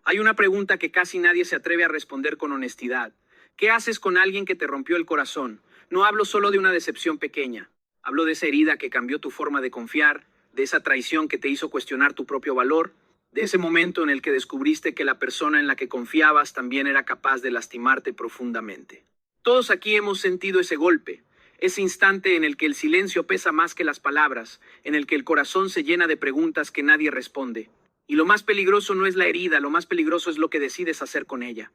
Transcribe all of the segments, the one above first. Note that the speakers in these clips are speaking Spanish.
Hay una pregunta que casi nadie se atreve a responder con honestidad. ¿Qué haces con alguien que te rompió el corazón? No hablo solo de una decepción pequeña. Hablo de esa herida que cambió tu forma de confiar, de esa traición que te hizo cuestionar tu propio valor, de ese momento en el que descubriste que la persona en la que confiabas también era capaz de lastimarte profundamente. Todos aquí hemos sentido ese golpe, ese instante en el que el silencio pesa más que las palabras, en el que el corazón se llena de preguntas que nadie responde. Y lo más peligroso no es la herida, lo más peligroso es lo que decides hacer con ella.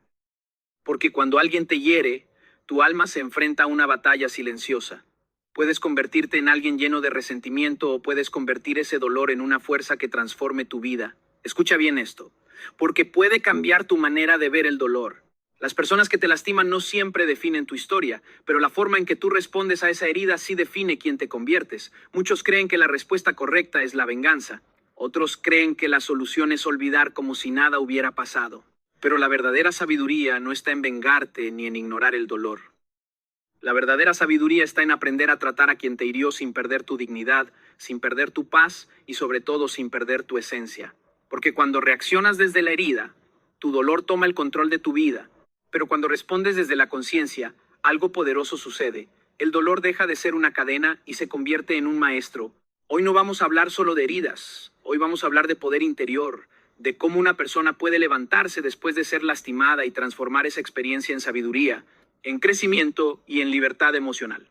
Porque cuando alguien te hiere, tu alma se enfrenta a una batalla silenciosa. Puedes convertirte en alguien lleno de resentimiento o puedes convertir ese dolor en una fuerza que transforme tu vida. Escucha bien esto, porque puede cambiar tu manera de ver el dolor. Las personas que te lastiman no siempre definen tu historia, pero la forma en que tú respondes a esa herida sí define quién te conviertes. Muchos creen que la respuesta correcta es la venganza. Otros creen que la solución es olvidar como si nada hubiera pasado. Pero la verdadera sabiduría no está en vengarte ni en ignorar el dolor. La verdadera sabiduría está en aprender a tratar a quien te hirió sin perder tu dignidad, sin perder tu paz y sobre todo sin perder tu esencia. Porque cuando reaccionas desde la herida, tu dolor toma el control de tu vida. Pero cuando respondes desde la conciencia, algo poderoso sucede. El dolor deja de ser una cadena y se convierte en un maestro. Hoy no vamos a hablar solo de heridas. Hoy vamos a hablar de poder interior, de cómo una persona puede levantarse después de ser lastimada y transformar esa experiencia en sabiduría, en crecimiento y en libertad emocional.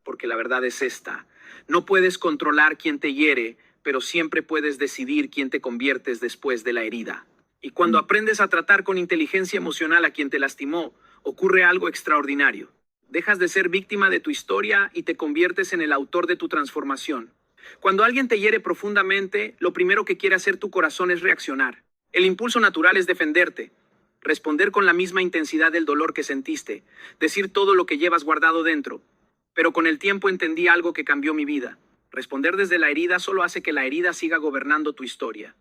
Porque la verdad es esta: no puedes controlar quién te hiere, pero siempre puedes decidir quién te conviertes después de la herida. Y cuando aprendes a tratar con inteligencia emocional a quien te lastimó, ocurre algo extraordinario. Dejas de ser víctima de tu historia y te conviertes en el autor de tu transformación. Cuando alguien te hiere profundamente, lo primero que quiere hacer tu corazón es reaccionar. El impulso natural es defenderte, responder con la misma intensidad del dolor que sentiste, decir todo lo que llevas guardado dentro. Pero con el tiempo entendí algo que cambió mi vida. Responder desde la herida solo hace que la herida siga gobernando tu historia.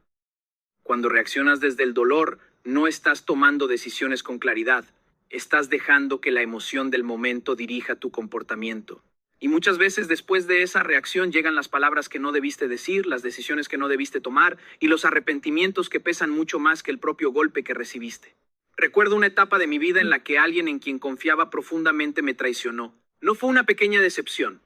Cuando reaccionas desde el dolor, no estás tomando decisiones con claridad. Estás dejando que la emoción del momento dirija tu comportamiento. Y muchas veces después de esa reacción llegan las palabras que no debiste decir, las decisiones que no debiste tomar y los arrepentimientos que pesan mucho más que el propio golpe que recibiste. Recuerdo una etapa de mi vida en la que alguien en quien confiaba profundamente me traicionó. No fue una pequeña decepción.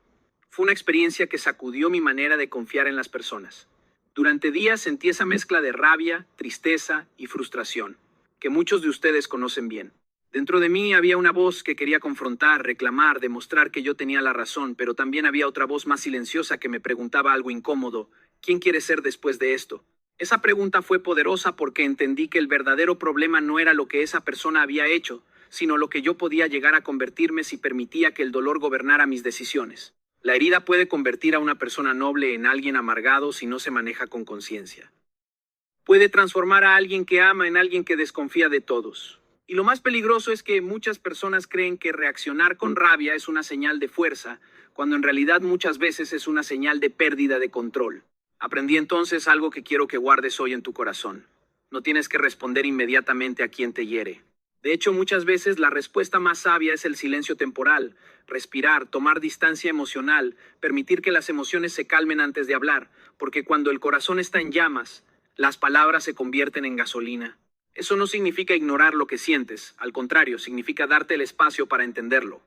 Fue una experiencia que sacudió mi manera de confiar en las personas. Durante días sentí esa mezcla de rabia, tristeza y frustración, que muchos de ustedes conocen bien. Dentro de mí había una voz que quería confrontar, reclamar, demostrar que yo tenía la razón, pero también había otra voz más silenciosa que me preguntaba algo incómodo: ¿quién quieres ser después de esto? Esa pregunta fue poderosa porque entendí que el verdadero problema no era lo que esa persona había hecho, sino lo que yo podía llegar a convertirme si permitía que el dolor gobernara mis decisiones. La herida puede convertir a una persona noble en alguien amargado si no se maneja con conciencia. Puede transformar a alguien que ama en alguien que desconfía de todos. Y lo más peligroso es que muchas personas creen que reaccionar con rabia es una señal de fuerza, cuando en realidad muchas veces es una señal de pérdida de control. Aprendí entonces algo que quiero que guardes hoy en tu corazón. No tienes que responder inmediatamente a quien te hiere. De hecho, muchas veces la respuesta más sabia es el silencio temporal, respirar, tomar distancia emocional, permitir que las emociones se calmen antes de hablar, porque cuando el corazón está en llamas, las palabras se convierten en gasolina. Eso no significa ignorar lo que sientes, al contrario, significa darte el espacio para entenderlo.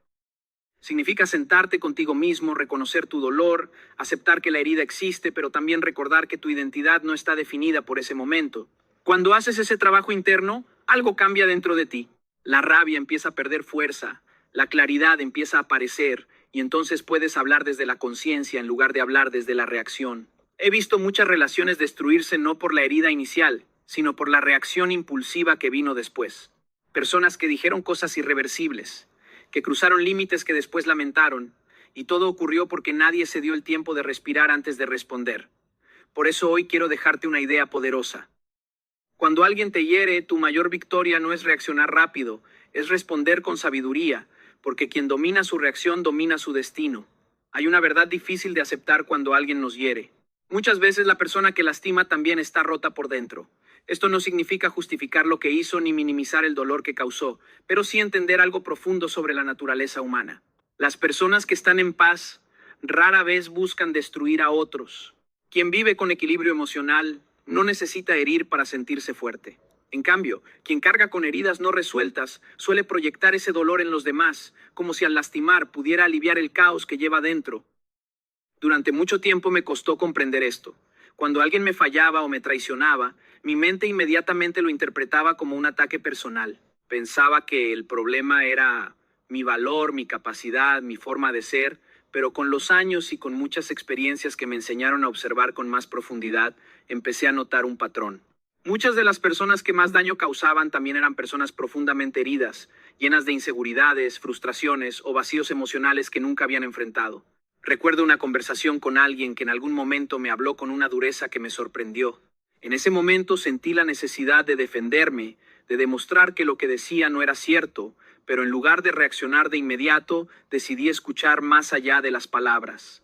Significa sentarte contigo mismo, reconocer tu dolor, aceptar que la herida existe, pero también recordar que tu identidad no está definida por ese momento. Cuando haces ese trabajo interno, algo cambia dentro de ti. La rabia empieza a perder fuerza, la claridad empieza a aparecer, y entonces puedes hablar desde la conciencia en lugar de hablar desde la reacción. He visto muchas relaciones destruirse no por la herida inicial, sino por la reacción impulsiva que vino después. Personas que dijeron cosas irreversibles, que cruzaron límites que después lamentaron, y todo ocurrió porque nadie se dio el tiempo de respirar antes de responder. Por eso hoy quiero dejarte una idea poderosa. Cuando alguien te hiere, tu mayor victoria no es reaccionar rápido, es responder con sabiduría, porque quien domina su reacción domina su destino. Hay una verdad difícil de aceptar cuando alguien nos hiere. Muchas veces la persona que lastima también está rota por dentro. Esto no significa justificar lo que hizo ni minimizar el dolor que causó, pero sí entender algo profundo sobre la naturaleza humana. Las personas que están en paz rara vez buscan destruir a otros. Quien vive con equilibrio emocional no necesita herir para sentirse fuerte. En cambio, quien carga con heridas no resueltas suele proyectar ese dolor en los demás, como si al lastimar pudiera aliviar el caos que lleva dentro. Durante mucho tiempo me costó comprender esto. Cuando alguien me fallaba o me traicionaba, mi mente inmediatamente lo interpretaba como un ataque personal. Pensaba que el problema era mi valor, mi capacidad, mi forma de ser, pero con los años y con muchas experiencias que me enseñaron a observar con más profundidad, empecé a notar un patrón. Muchas de las personas que más daño causaban también eran personas profundamente heridas, llenas de inseguridades, frustraciones o vacíos emocionales que nunca habían enfrentado. Recuerdo una conversación con alguien que en algún momento me habló con una dureza que me sorprendió. En ese momento sentí la necesidad de defenderme, de demostrar que lo que decía no era cierto, pero en lugar de reaccionar de inmediato, decidí escuchar más allá de las palabras.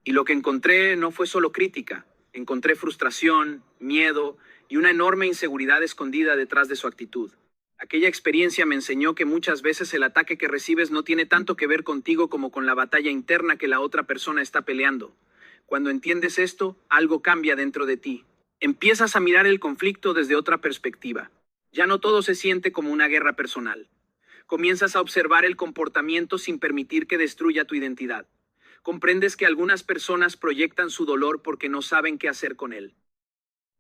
Y lo que encontré no fue solo crítica, encontré frustración, miedo y una enorme inseguridad escondida detrás de su actitud. Aquella experiencia me enseñó que muchas veces el ataque que recibes no tiene tanto que ver contigo como con la batalla interna que la otra persona está peleando. Cuando entiendes esto, algo cambia dentro de ti. Empiezas a mirar el conflicto desde otra perspectiva. Ya no todo se siente como una guerra personal. Comienzas a observar el comportamiento sin permitir que destruya tu identidad. Comprendes que algunas personas proyectan su dolor porque no saben qué hacer con él.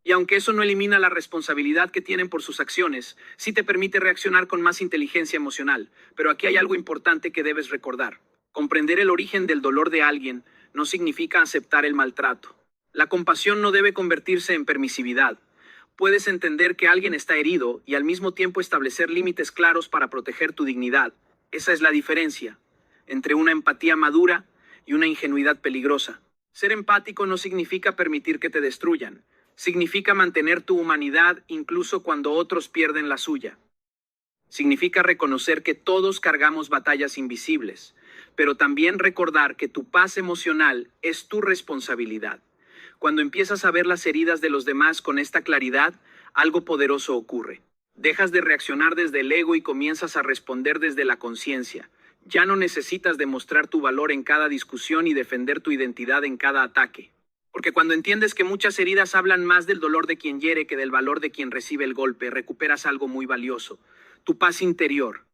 Y aunque eso no elimina la responsabilidad que tienen por sus acciones, sí te permite reaccionar con más inteligencia emocional. Pero aquí hay algo importante que debes recordar. Comprender el origen del dolor de alguien no significa aceptar el maltrato. La compasión no debe convertirse en permisividad. Puedes entender que alguien está herido y al mismo tiempo establecer límites claros para proteger tu dignidad. Esa es la diferencia entre una empatía madura y una ingenuidad peligrosa. Ser empático no significa permitir que te destruyan. Significa mantener tu humanidad incluso cuando otros pierden la suya. Significa reconocer que todos cargamos batallas invisibles, pero también recordar que tu paz emocional es tu responsabilidad. Cuando empiezas a ver las heridas de los demás con esta claridad, algo poderoso ocurre. Dejas de reaccionar desde el ego y comienzas a responder desde la conciencia. Ya no necesitas demostrar tu valor en cada discusión y defender tu identidad en cada ataque. Porque cuando entiendes que muchas heridas hablan más del dolor de quien hiere que del valor de quien recibe el golpe, recuperas algo muy valioso: tu paz interior.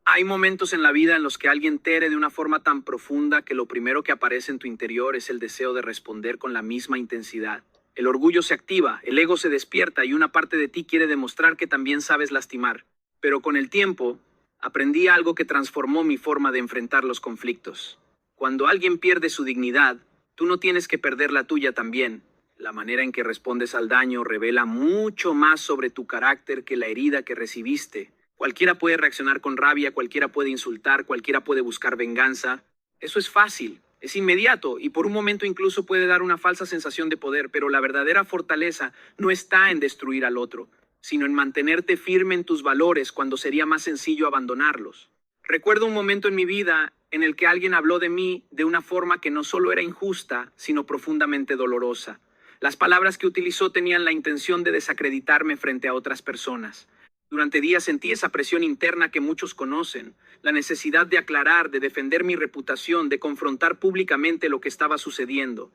Hay momentos en la vida en los que alguien te hiere de una forma tan profunda que lo primero que aparece en tu interior es el deseo de responder con la misma intensidad. El orgullo se activa, el ego se despierta y una parte de ti quiere demostrar que también sabes lastimar. Pero con el tiempo, aprendí algo que transformó mi forma de enfrentar los conflictos. Cuando alguien pierde su dignidad, tú no tienes que perder la tuya también. La manera en que respondes al daño revela mucho más sobre tu carácter que la herida que recibiste. Cualquiera puede reaccionar con rabia, cualquiera puede insultar, cualquiera puede buscar venganza. Eso es fácil, es inmediato y por un momento incluso puede dar una falsa sensación de poder, pero la verdadera fortaleza no está en destruir al otro, sino en mantenerte firme en tus valores cuando sería más sencillo abandonarlos. Recuerdo un momento en mi vida en el que alguien habló de mí de una forma que no solo era injusta, sino profundamente dolorosa. Las palabras que utilizó tenían la intención de desacreditarme frente a otras personas. Durante días sentí esa presión interna que muchos conocen, la necesidad de aclarar, de defender mi reputación, de confrontar públicamente lo que estaba sucediendo.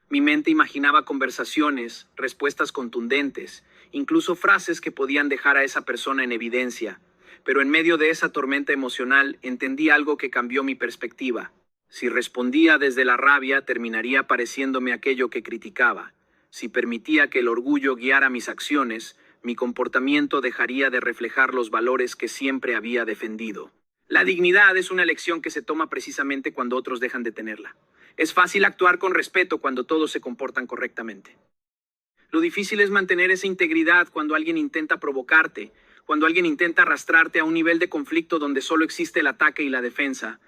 Mi mente imaginaba conversaciones, respuestas contundentes, incluso frases que podían dejar a esa persona en evidencia. Pero en medio de esa tormenta emocional entendí algo que cambió mi perspectiva. Si respondía desde la rabia, terminaría pareciéndome aquello que criticaba. Si permitía que el orgullo guiara mis acciones, mi comportamiento dejaría de reflejar los valores que siempre había defendido. La dignidad es una elección que se toma precisamente cuando otros dejan de tenerla. Es fácil actuar con respeto cuando todos se comportan correctamente. Lo difícil es mantener esa integridad cuando alguien intenta provocarte, cuando alguien intenta arrastrarte a un nivel de conflicto donde solo existe el ataque y la defensa.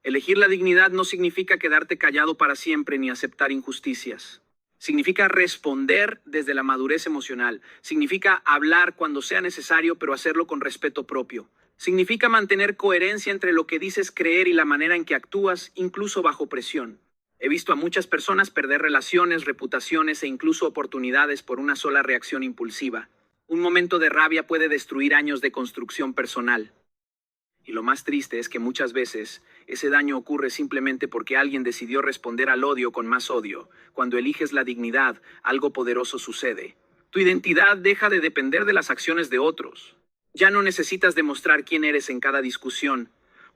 Elegir la dignidad no significa quedarte callado para siempre ni aceptar injusticias. Significa responder desde la madurez emocional. Significa hablar cuando sea necesario, pero hacerlo con respeto propio. Significa mantener coherencia entre lo que dices creer y la manera en que actúas, incluso bajo presión. He visto a muchas personas perder relaciones, reputaciones e incluso oportunidades por una sola reacción impulsiva. Un momento de rabia puede destruir años de construcción personal. Y lo más triste es que muchas veces ese daño ocurre simplemente porque alguien decidió responder al odio con más odio. Cuando eliges la dignidad, algo poderoso sucede. Tu identidad deja de depender de las acciones de otros. Ya no necesitas demostrar quién eres en cada discusión,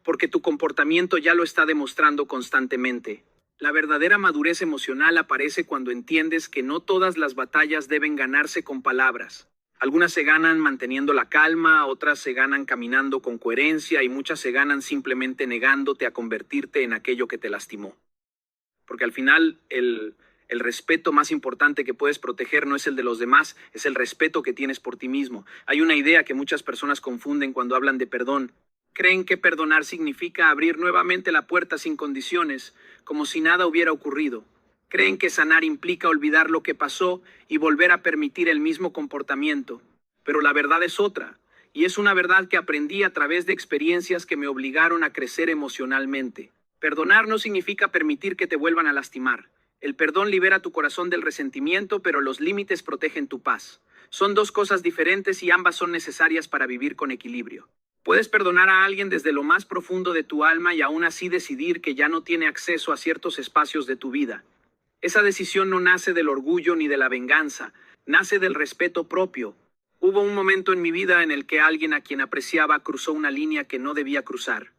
porque tu comportamiento ya lo está demostrando constantemente. La verdadera madurez emocional aparece cuando entiendes que no todas las batallas deben ganarse con palabras. Algunas se ganan manteniendo la calma, otras se ganan caminando con coherencia y muchas se ganan simplemente negándote a convertirte en aquello que te lastimó. Porque al final el respeto más importante que puedes proteger no es el de los demás, es el respeto que tienes por ti mismo. Hay una idea que muchas personas confunden cuando hablan de perdón. Creen que perdonar significa abrir nuevamente la puerta sin condiciones, como si nada hubiera ocurrido. Creen que sanar implica olvidar lo que pasó y volver a permitir el mismo comportamiento. Pero la verdad es otra, y es una verdad que aprendí a través de experiencias que me obligaron a crecer emocionalmente. Perdonar no significa permitir que te vuelvan a lastimar. El perdón libera tu corazón del resentimiento, pero los límites protegen tu paz. Son dos cosas diferentes y ambas son necesarias para vivir con equilibrio. Puedes perdonar a alguien desde lo más profundo de tu alma y aún así decidir que ya no tiene acceso a ciertos espacios de tu vida. Esa decisión no nace del orgullo ni de la venganza, nace del respeto propio. Hubo un momento en mi vida en el que alguien a quien apreciaba cruzó una línea que no debía cruzar.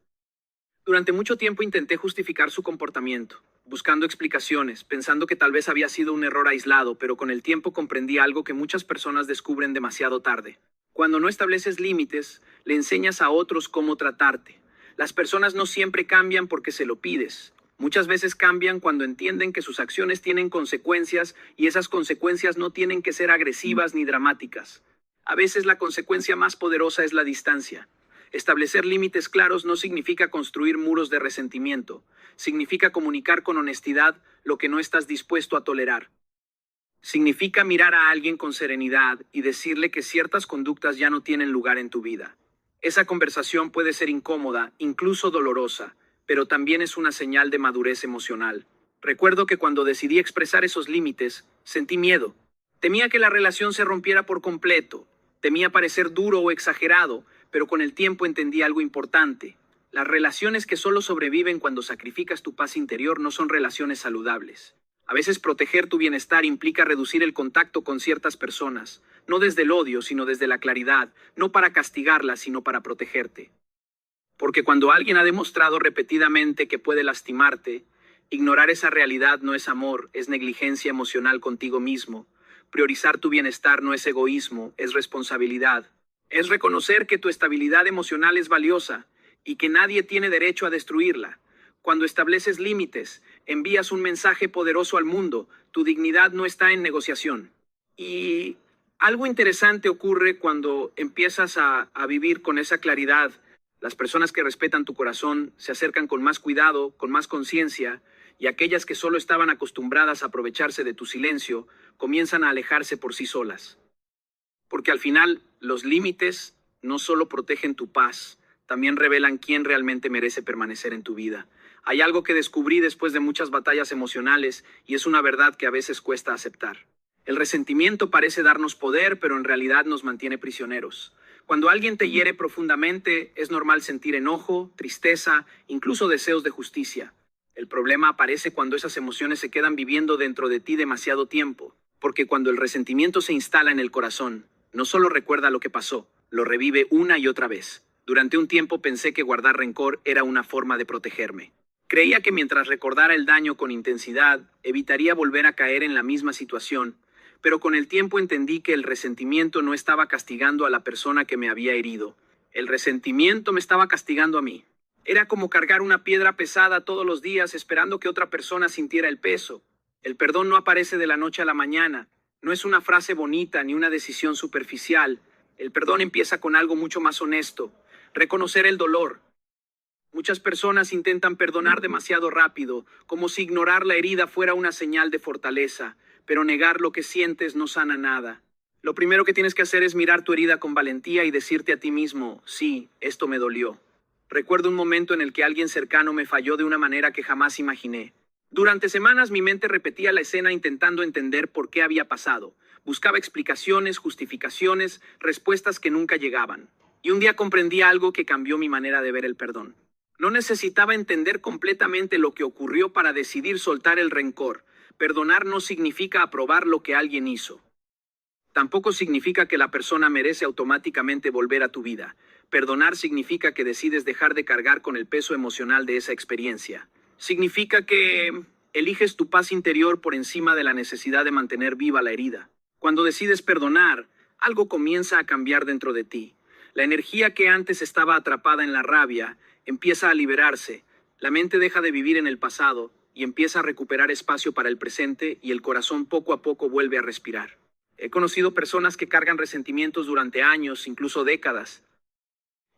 Durante mucho tiempo intenté justificar su comportamiento, buscando explicaciones, pensando que tal vez había sido un error aislado, pero con el tiempo comprendí algo que muchas personas descubren demasiado tarde. Cuando no estableces límites, le enseñas a otros cómo tratarte. Las personas no siempre cambian porque se lo pides. Muchas veces cambian cuando entienden que sus acciones tienen consecuencias y esas consecuencias no tienen que ser agresivas ni dramáticas. A veces la consecuencia más poderosa es la distancia. Establecer límites claros no significa construir muros de resentimiento. Significa comunicar con honestidad lo que no estás dispuesto a tolerar. Significa mirar a alguien con serenidad y decirle que ciertas conductas ya no tienen lugar en tu vida. Esa conversación puede ser incómoda, incluso dolorosa, pero también es una señal de madurez emocional. Recuerdo que cuando decidí expresar esos límites, sentí miedo. Temía que la relación se rompiera por completo. Temía parecer duro o exagerado, pero con el tiempo entendí algo importante. Las relaciones que solo sobreviven cuando sacrificas tu paz interior no son relaciones saludables. A veces proteger tu bienestar implica reducir el contacto con ciertas personas, no desde el odio, sino desde la claridad, no para castigarlas, sino para protegerte. Porque cuando alguien ha demostrado repetidamente que puede lastimarte, ignorar esa realidad no es amor, es negligencia emocional contigo mismo. Priorizar tu bienestar no es egoísmo, es responsabilidad. Es reconocer que tu estabilidad emocional es valiosa y que nadie tiene derecho a destruirla. Cuando estableces límites, envías un mensaje poderoso al mundo. Tu dignidad no está en negociación. Y algo interesante ocurre cuando empiezas a vivir con esa claridad. Las personas que respetan tu corazón se acercan con más cuidado, con más conciencia, y aquellas que solo estaban acostumbradas a aprovecharse de tu silencio, comienzan a alejarse por sí solas. Porque al final, los límites no solo protegen tu paz, también revelan quién realmente merece permanecer en tu vida. Hay algo que descubrí después de muchas batallas emocionales, y es una verdad que a veces cuesta aceptar. El resentimiento parece darnos poder, pero en realidad nos mantiene prisioneros. Cuando alguien te hiere profundamente, es normal sentir enojo, tristeza, incluso deseos de justicia. El problema aparece cuando esas emociones se quedan viviendo dentro de ti demasiado tiempo, porque cuando el resentimiento se instala en el corazón, no solo recuerda lo que pasó, lo revive una y otra vez. Durante un tiempo pensé que guardar rencor era una forma de protegerme. Creía que mientras recordara el daño con intensidad, evitaría volver a caer en la misma situación, pero con el tiempo entendí que el resentimiento no estaba castigando a la persona que me había herido. El resentimiento me estaba castigando a mí. Era como cargar una piedra pesada todos los días esperando que otra persona sintiera el peso. El perdón no aparece de la noche a la mañana. No es una frase bonita ni una decisión superficial. El perdón empieza con algo mucho más honesto. Reconocer el dolor. Muchas personas intentan perdonar demasiado rápido, como si ignorar la herida fuera una señal de fortaleza, pero negar lo que sientes no sana nada. Lo primero que tienes que hacer es mirar tu herida con valentía y decirte a ti mismo, sí, esto me dolió. Recuerdo un momento en el que alguien cercano me falló de una manera que jamás imaginé. Durante semanas mi mente repetía la escena intentando entender por qué había pasado. Buscaba explicaciones, justificaciones, respuestas que nunca llegaban. Y un día comprendí algo que cambió mi manera de ver el perdón. No necesitaba entender completamente lo que ocurrió para decidir soltar el rencor. Perdonar no significa aprobar lo que alguien hizo. Tampoco significa que la persona merece automáticamente volver a tu vida. Perdonar significa que decides dejar de cargar con el peso emocional de esa experiencia. Significa que eliges tu paz interior por encima de la necesidad de mantener viva la herida. Cuando decides perdonar, algo comienza a cambiar dentro de ti. La energía que antes estaba atrapada en la rabia empieza a liberarse. La mente deja de vivir en el pasado y empieza a recuperar espacio para el presente, y el corazón poco a poco vuelve a respirar. He conocido personas que cargan resentimientos durante años, incluso décadas.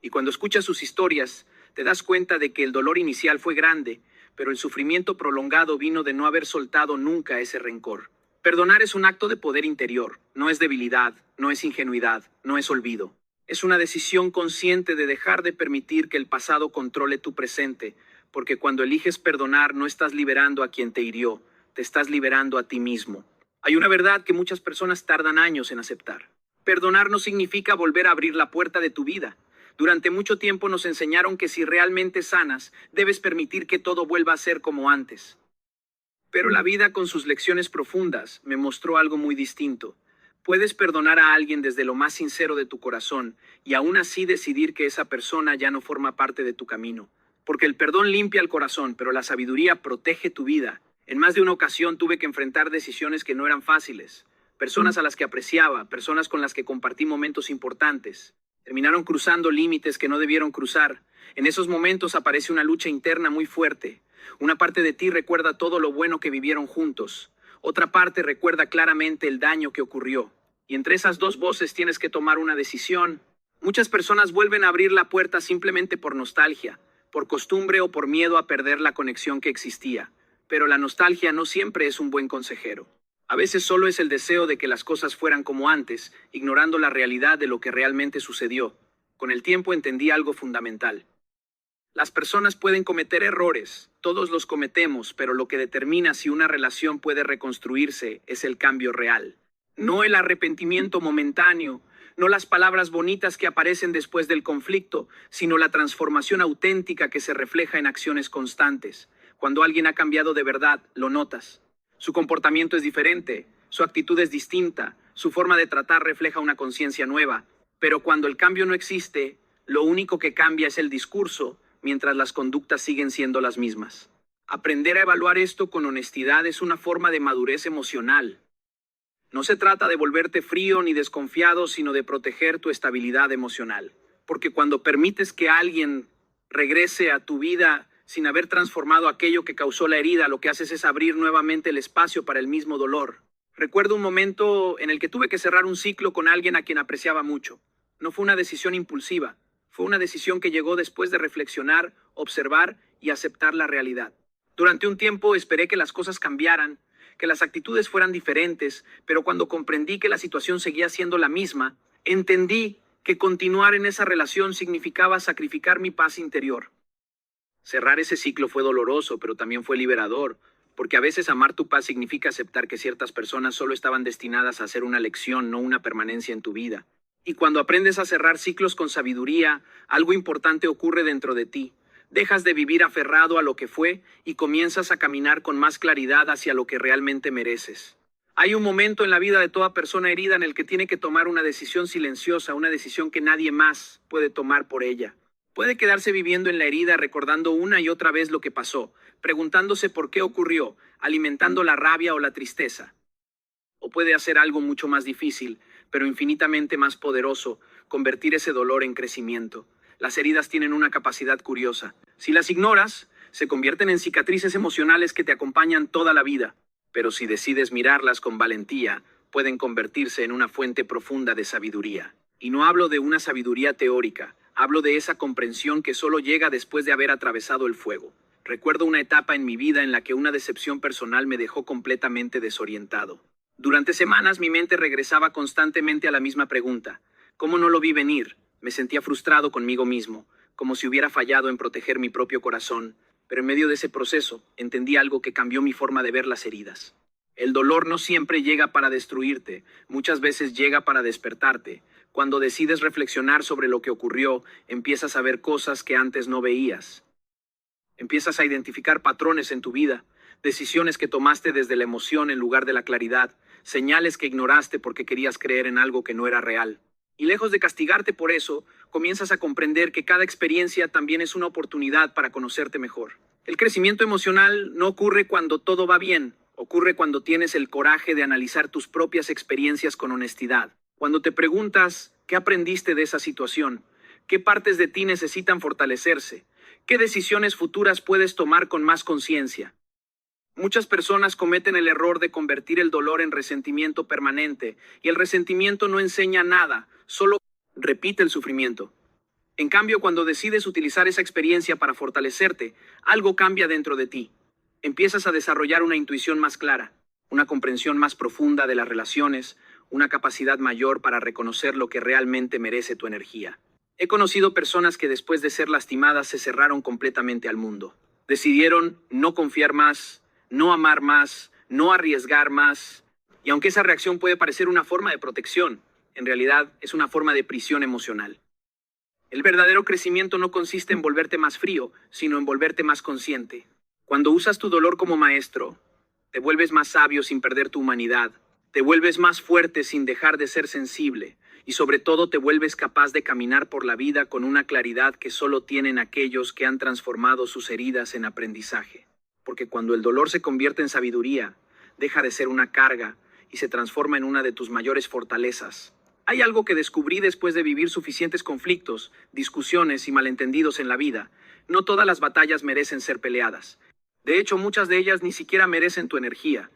Y cuando escuchas sus historias, te das cuenta de que el dolor inicial fue grande, pero el sufrimiento prolongado vino de no haber soltado nunca ese rencor. Perdonar es un acto de poder interior, no es debilidad, no es ingenuidad, no es olvido. Es una decisión consciente de dejar de permitir que el pasado controle tu presente, porque cuando eliges perdonar no estás liberando a quien te hirió, te estás liberando a ti mismo. Hay una verdad que muchas personas tardan años en aceptar. Perdonar no significa volver a abrir la puerta de tu vida. Durante mucho tiempo nos enseñaron que si realmente sanas, debes permitir que todo vuelva a ser como antes. Pero la vida, con sus lecciones profundas, me mostró algo muy distinto. Puedes perdonar a alguien desde lo más sincero de tu corazón y aún así decidir que esa persona ya no forma parte de tu camino. Porque el perdón limpia el corazón, pero la sabiduría protege tu vida. En más de una ocasión tuve que enfrentar decisiones que no eran fáciles. Personas a las que apreciaba, personas con las que compartí momentos importantes, terminaron cruzando límites que no debieron cruzar. En esos momentos aparece una lucha interna muy fuerte. Una parte de ti recuerda todo lo bueno que vivieron juntos. Otra parte recuerda claramente el daño que ocurrió. Y entre esas dos voces tienes que tomar una decisión. Muchas personas vuelven a abrir la puerta simplemente por nostalgia, por costumbre o por miedo a perder la conexión que existía. Pero la nostalgia no siempre es un buen consejero. A veces solo es el deseo de que las cosas fueran como antes, ignorando la realidad de lo que realmente sucedió. Con el tiempo entendí algo fundamental. Las personas pueden cometer errores, todos los cometemos, pero lo que determina si una relación puede reconstruirse es el cambio real. No el arrepentimiento momentáneo, no las palabras bonitas que aparecen después del conflicto, sino la transformación auténtica que se refleja en acciones constantes. Cuando alguien ha cambiado de verdad, lo notas. Su comportamiento es diferente, su actitud es distinta, su forma de tratar refleja una conciencia nueva. Pero cuando el cambio no existe, lo único que cambia es el discurso, mientras las conductas siguen siendo las mismas. Aprender a evaluar esto con honestidad es una forma de madurez emocional. No se trata de volverte frío ni desconfiado, sino de proteger tu estabilidad emocional. Porque cuando permites que alguien regrese a tu vida sin haber transformado aquello que causó la herida, lo que haces es abrir nuevamente el espacio para el mismo dolor. Recuerdo un momento en el que tuve que cerrar un ciclo con alguien a quien apreciaba mucho. No fue una decisión impulsiva, fue una decisión que llegó después de reflexionar, observar y aceptar la realidad. Durante un tiempo esperé que las cosas cambiaran, que las actitudes fueran diferentes, pero cuando comprendí que la situación seguía siendo la misma, entendí que continuar en esa relación significaba sacrificar mi paz interior. Cerrar ese ciclo fue doloroso, pero también fue liberador, porque a veces amar tu paz significa aceptar que ciertas personas solo estaban destinadas a ser una lección, no una permanencia en tu vida. Y cuando aprendes a cerrar ciclos con sabiduría, algo importante ocurre dentro de ti. Dejas de vivir aferrado a lo que fue y comienzas a caminar con más claridad hacia lo que realmente mereces. Hay un momento en la vida de toda persona herida en el que tiene que tomar una decisión silenciosa, una decisión que nadie más puede tomar por ella. Puede quedarse viviendo en la herida, recordando una y otra vez lo que pasó, preguntándose por qué ocurrió, alimentando la rabia o la tristeza. O puede hacer algo mucho más difícil, pero infinitamente más poderoso, convertir ese dolor en crecimiento. Las heridas tienen una capacidad curiosa. Si las ignoras, se convierten en cicatrices emocionales que te acompañan toda la vida. Pero si decides mirarlas con valentía, pueden convertirse en una fuente profunda de sabiduría. Y no hablo de una sabiduría teórica, hablo de esa comprensión que solo llega después de haber atravesado el fuego. Recuerdo una etapa en mi vida en la que una decepción personal me dejó completamente desorientado. Durante semanas mi mente regresaba constantemente a la misma pregunta. ¿Cómo no lo vi venir? Me sentía frustrado conmigo mismo, como si hubiera fallado en proteger mi propio corazón. Pero en medio de ese proceso, entendí algo que cambió mi forma de ver las heridas. El dolor no siempre llega para destruirte, muchas veces llega para despertarte. Cuando decides reflexionar sobre lo que ocurrió, empiezas a ver cosas que antes no veías. Empiezas a identificar patrones en tu vida, decisiones que tomaste desde la emoción en lugar de la claridad, señales que ignoraste porque querías creer en algo que no era real. Y lejos de castigarte por eso, comienzas a comprender que cada experiencia también es una oportunidad para conocerte mejor. El crecimiento emocional no ocurre cuando todo va bien, ocurre cuando tienes el coraje de analizar tus propias experiencias con honestidad. Cuando te preguntas, ¿qué aprendiste de esa situación? ¿Qué partes de ti necesitan fortalecerse? ¿Qué decisiones futuras puedes tomar con más conciencia? Muchas personas cometen el error de convertir el dolor en resentimiento permanente, y el resentimiento no enseña nada, solo repite el sufrimiento. En cambio, cuando decides utilizar esa experiencia para fortalecerte, algo cambia dentro de ti. Empiezas a desarrollar una intuición más clara, una comprensión más profunda de las relaciones, una capacidad mayor para reconocer lo que realmente merece tu energía. He conocido personas que después de ser lastimadas se cerraron completamente al mundo. Decidieron no confiar más, no amar más, no arriesgar más. Y aunque esa reacción puede parecer una forma de protección, en realidad es una forma de prisión emocional. El verdadero crecimiento no consiste en volverte más frío, sino en volverte más consciente. Cuando usas tu dolor como maestro, te vuelves más sabio sin perder tu humanidad, te vuelves más fuerte sin dejar de ser sensible, y sobre todo te vuelves capaz de caminar por la vida con una claridad que solo tienen aquellos que han transformado sus heridas en aprendizaje. Porque cuando el dolor se convierte en sabiduría, deja de ser una carga y se transforma en una de tus mayores fortalezas. Hay algo que descubrí después de vivir suficientes conflictos, discusiones y malentendidos en la vida. No todas las batallas merecen ser peleadas. De hecho, muchas de ellas ni siquiera merecen tu energía.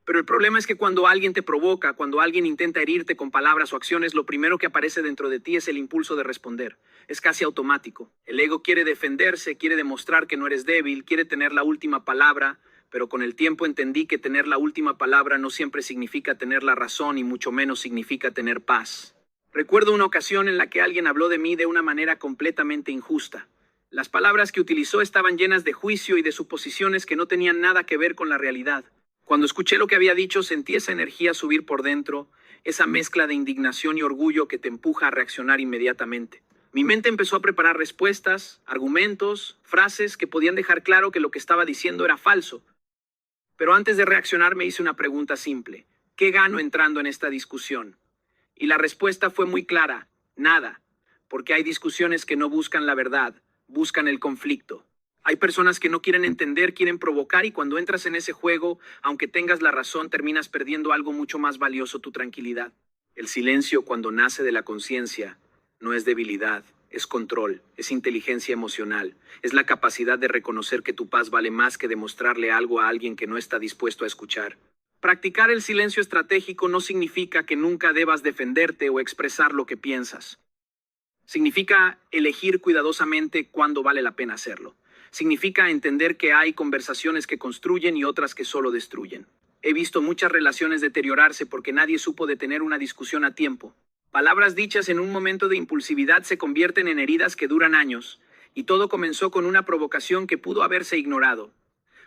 Pero el problema es que cuando alguien te provoca, cuando alguien intenta herirte con palabras o acciones, lo primero que aparece dentro de ti es el impulso de responder. Es casi automático. El ego quiere defenderse, quiere demostrar que no eres débil, quiere tener la última palabra, pero con el tiempo entendí que tener la última palabra no siempre significa tener la razón y mucho menos significa tener paz. Recuerdo una ocasión en la que alguien habló de mí de una manera completamente injusta. Las palabras que utilizó estaban llenas de juicio y de suposiciones que no tenían nada que ver con la realidad. Cuando escuché lo que había dicho, sentí esa energía subir por dentro, esa mezcla de indignación y orgullo que te empuja a reaccionar inmediatamente. Mi mente empezó a preparar respuestas, argumentos, frases que podían dejar claro que lo que estaba diciendo era falso. Pero antes de reaccionar me hice una pregunta simple. ¿Qué gano entrando en esta discusión? Y la respuesta fue muy clara. Nada. Porque hay discusiones que no buscan la verdad, buscan el conflicto. Hay personas que no quieren entender, quieren provocar, y cuando entras en ese juego, aunque tengas la razón, terminas perdiendo algo mucho más valioso, tu tranquilidad. El silencio, cuando nace de la conciencia, no es debilidad, es control, es inteligencia emocional, es la capacidad de reconocer que tu paz vale más que demostrarle algo a alguien que no está dispuesto a escuchar. Practicar el silencio estratégico no significa que nunca debas defenderte o expresar lo que piensas. Significa elegir cuidadosamente cuándo vale la pena hacerlo. Significa entender que hay conversaciones que construyen y otras que solo destruyen. He visto muchas relaciones deteriorarse porque nadie supo detener una discusión a tiempo. Palabras dichas en un momento de impulsividad se convierten en heridas que duran años, y todo comenzó con una provocación que pudo haberse ignorado.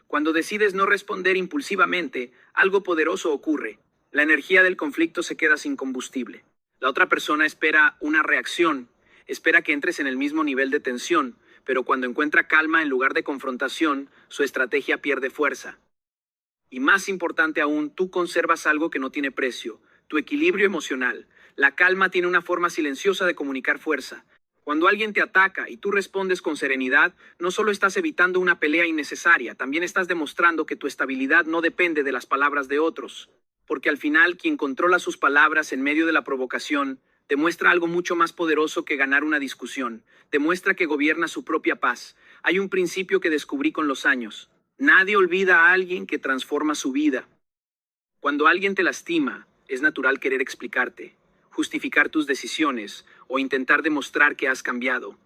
Cuando decides no responder impulsivamente, algo poderoso ocurre. La energía del conflicto se queda sin combustible. La otra persona espera una reacción, espera que entres en el mismo nivel de tensión, pero cuando encuentra calma en lugar de confrontación, su estrategia pierde fuerza. Y más importante aún, tú conservas algo que no tiene precio, tu equilibrio emocional. La calma tiene una forma silenciosa de comunicar fuerza. Cuando alguien te ataca y tú respondes con serenidad, no solo estás evitando una pelea innecesaria, también estás demostrando que tu estabilidad no depende de las palabras de otros. Porque al final, quien controla sus palabras en medio de la provocación, demuestra algo mucho más poderoso que ganar una discusión. Demuestra que gobierna su propia paz. Hay un principio que descubrí con los años. Nadie olvida a alguien que transforma su vida. Cuando alguien te lastima, es natural querer explicarte, justificar tus decisiones o intentar demostrar que has cambiado.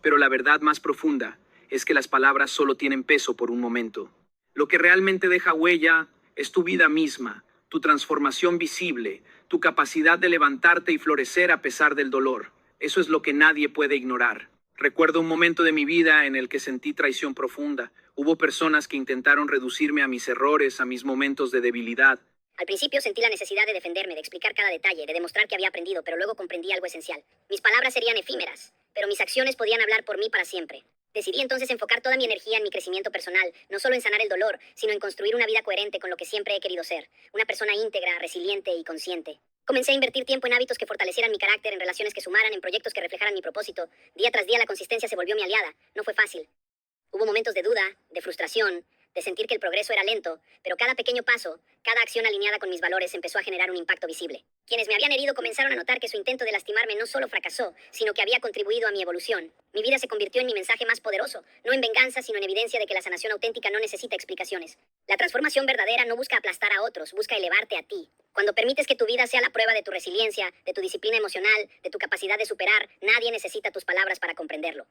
Pero la verdad más profunda es que las palabras solo tienen peso por un momento. Lo que realmente deja huella es tu vida misma, tu transformación visible, tu capacidad de levantarte y florecer a pesar del dolor. Eso es lo que nadie puede ignorar. Recuerdo un momento de mi vida en el que sentí traición profunda. Hubo personas que intentaron reducirme a mis errores, a mis momentos de debilidad. Al principio sentí la necesidad de defenderme, de explicar cada detalle, de demostrar que había aprendido, pero luego comprendí algo esencial. Mis palabras serían efímeras, pero mis acciones podían hablar por mí para siempre. Decidí entonces enfocar toda mi energía en mi crecimiento personal, no solo en sanar el dolor, sino en construir una vida coherente con lo que siempre he querido ser, una persona íntegra, resiliente y consciente. Comencé a invertir tiempo en hábitos que fortalecieran mi carácter, en relaciones que sumaran, en proyectos que reflejaran mi propósito. Día tras día la consistencia se volvió mi aliada. No fue fácil. Hubo momentos de duda, de frustración, de sentir que el progreso era lento, pero cada pequeño paso, cada acción alineada con mis valores empezó a generar un impacto visible. Quienes me habían herido comenzaron a notar que su intento de lastimarme no solo fracasó, sino que había contribuido a mi evolución. Mi vida se convirtió en mi mensaje más poderoso, no en venganza, sino en evidencia de que la sanación auténtica no necesita explicaciones. La transformación verdadera no busca aplastar a otros, busca elevarte a ti. Cuando permites que tu vida sea la prueba de tu resiliencia, de tu disciplina emocional, de tu capacidad de superar, nadie necesita tus palabras para comprenderlo.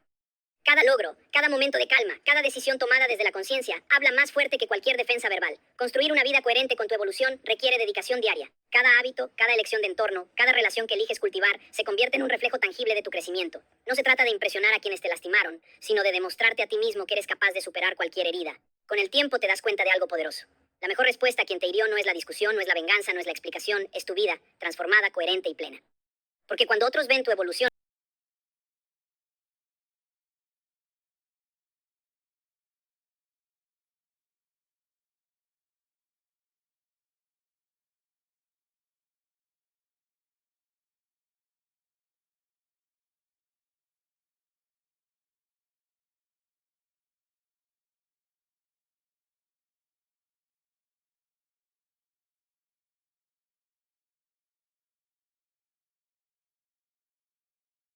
Cada logro, cada momento de calma, cada decisión tomada desde la conciencia, habla más fuerte que cualquier defensa verbal. Construir una vida coherente con tu evolución requiere dedicación diaria. Cada hábito, cada elección de entorno, cada relación que eliges cultivar, se convierte en un reflejo tangible de tu crecimiento. No se trata de impresionar a quienes te lastimaron, sino de demostrarte a ti mismo que eres capaz de superar cualquier herida. Con el tiempo te das cuenta de algo poderoso. La mejor respuesta a quien te hirió no es la discusión, no es la venganza, no es la explicación, es tu vida, transformada, coherente y plena. Porque cuando otros ven tu evolución,